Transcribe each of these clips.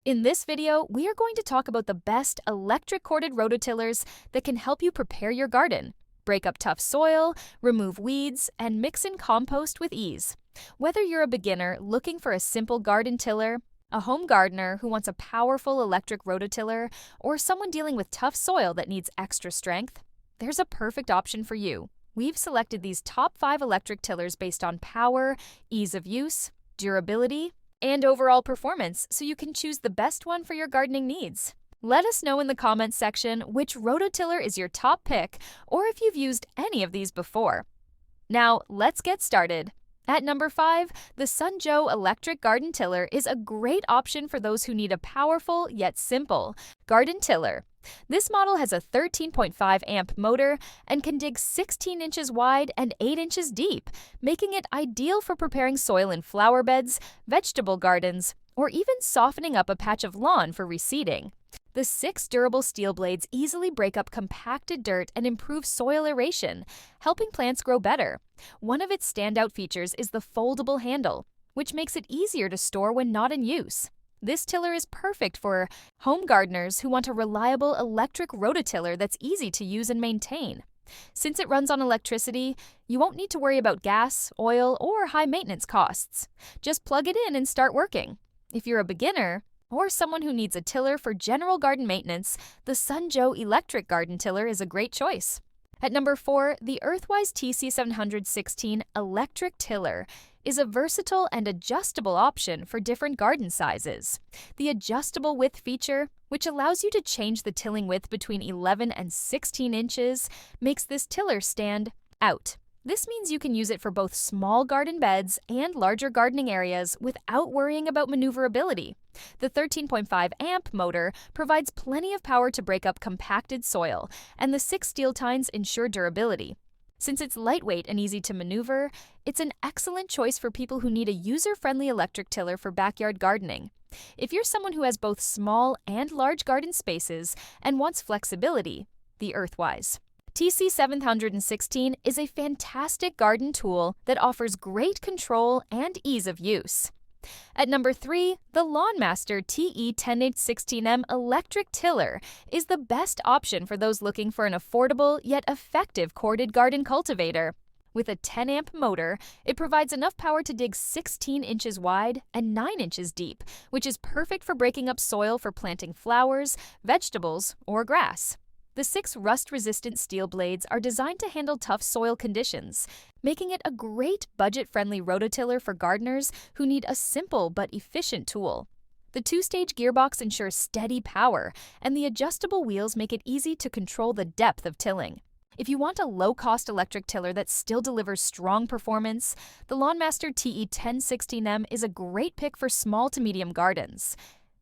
In this video, we are going to talk about the best electric-corded rototillers that can help you prepare your garden, break up tough soil, remove weeds, and mix in compost with ease. Whether you're a beginner looking for a simple garden tiller, a home gardener who wants a powerful electric rototiller, or someone dealing with tough soil that needs extra strength, there's a perfect option for you. We've selected these top 5 electric tillers based on power, ease of use, durability, and overall performance, so you can choose the best one for your gardening needs. Let us know in the comments section which rototiller is your top pick, or if you've used any of these before. Now, let's get started. At number 5, the SunJoe electric garden tiller is a great option for those who need a powerful yet simple garden tiller. This model has a 13.5 amp motor and can dig 16 inches wide and 8 inches deep, making it ideal for preparing soil in flower beds, vegetable gardens, or even softening up a patch of lawn for reseeding. The 6 durable steel blades easily break up compacted dirt and improve soil aeration, helping plants grow better. One of its standout features is the foldable handle, which makes it easier to store when not in use. This tiller is perfect for home gardeners who want a reliable electric rototiller that's easy to use and maintain. Since it runs on electricity, you won't need to worry about gas, oil, or high maintenance costs. Just plug it in and start working. If you're a beginner, or someone who needs a tiller for general garden maintenance, the SunJoe electric garden tiller is a great choice. At number 4, the Earthwise TC716 electric tiller is a versatile and adjustable option for different garden sizes. The adjustable width feature, which allows you to change the tilling width between 11 and 16 inches, makes this tiller stand out. This means you can use it for both small garden beds and larger gardening areas without worrying about maneuverability. The 13.5 amp motor provides plenty of power to break up compacted soil, and the 6 steel tines ensure durability. Since it's lightweight and easy to maneuver, it's an excellent choice for people who need a user-friendly electric tiller for backyard gardening. If you're someone who has both small and large garden spaces and wants flexibility, the Earthwise TC716 is a fantastic garden tool that offers great control and ease of use. At number 3, the Lawnmaster TE10816M electric tiller is the best option for those looking for an affordable yet effective corded garden cultivator. With a 10 amp motor, it provides enough power to dig 16 inches wide and 9 inches deep, which is perfect for breaking up soil for planting flowers, vegetables, or grass. The 6 rust-resistant steel blades are designed to handle tough soil conditions, making it a great budget-friendly rototiller for gardeners who need a simple but efficient tool. The 2-stage gearbox ensures steady power, and the adjustable wheels make it easy to control the depth of tilling. If you want a low-cost electric tiller that still delivers strong performance, the Lawnmaster TE1016M is a great pick for small to medium gardens.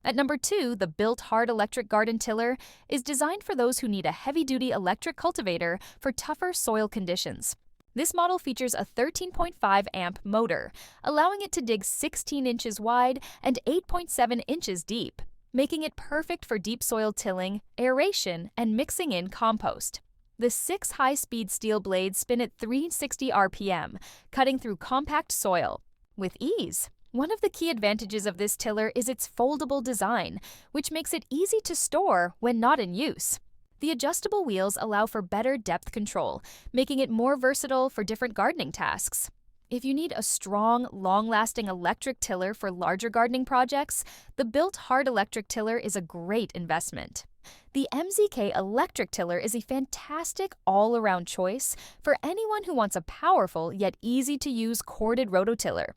At number 2, the Built Hard electric garden tiller is designed for those who need a heavy-duty electric cultivator for tougher soil conditions. This model features a 13.5 amp motor, allowing it to dig 16 inches wide and 8.7 inches deep, making it perfect for deep soil tilling, aeration, and mixing in compost. The 6 high-speed steel blades spin at 360 RPM, cutting through compact soil with ease. One of the key advantages of this tiller is its foldable design, which makes it easy to store when not in use. The adjustable wheels allow for better depth control, making it more versatile for different gardening tasks. If you need a strong, long-lasting electric tiller for larger gardening projects, the Built Hard electric tiller is a great investment. The MZK electric tiller is a fantastic all-around choice for anyone who wants a powerful yet easy-to-use corded rototiller.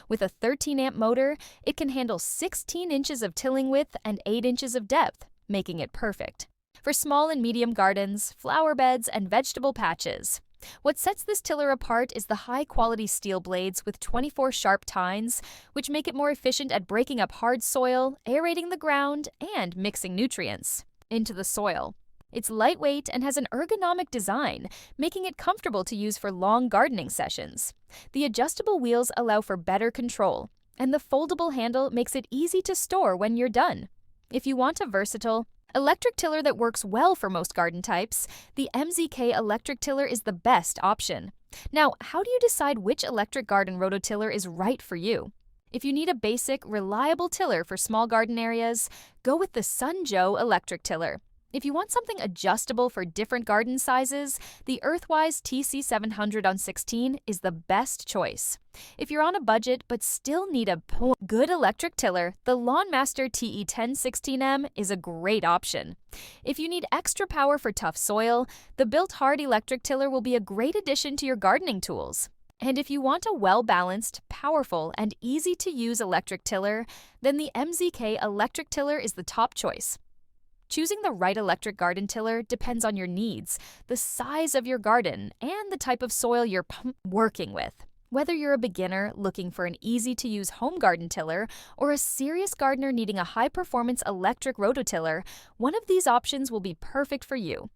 With a 13 amp motor, it can handle 16 inches of tilling width and 8 inches of depth, making it perfect for small and medium gardens, flower beds, and vegetable patches. What sets this tiller apart is the high-quality steel blades with 24 sharp tines, which make it more efficient at breaking up hard soil, aerating the ground, and mixing nutrients into the soil. It's lightweight and has an ergonomic design, making it comfortable to use for long gardening sessions. The adjustable wheels allow for better control, and the foldable handle makes it easy to store when you're done. If you want a versatile electric tiller that works well for most garden types, the MZK electric tiller is the best option. Now, how do you decide which electric garden rototiller is right for you? If you need a basic, reliable tiller for small garden areas, go with the SunJoe electric tiller. If you want something adjustable for different garden sizes, the Earthwise TC700 on 16 is the best choice. If you're on a budget but still need a good electric tiller, the Lawnmaster TE1016M is a great option. If you need extra power for tough soil, the built-hard electric tiller will be a great addition to your gardening tools. And if you want a well-balanced, powerful, and easy-to-use electric tiller, then the MZK electric tiller is the top choice. Choosing the right electric garden tiller depends on your needs, the size of your garden, and the type of soil you're working with. Whether you're a beginner looking for an easy-to-use home garden tiller or a serious gardener needing a high-performance electric rototiller, one of these options will be perfect for you.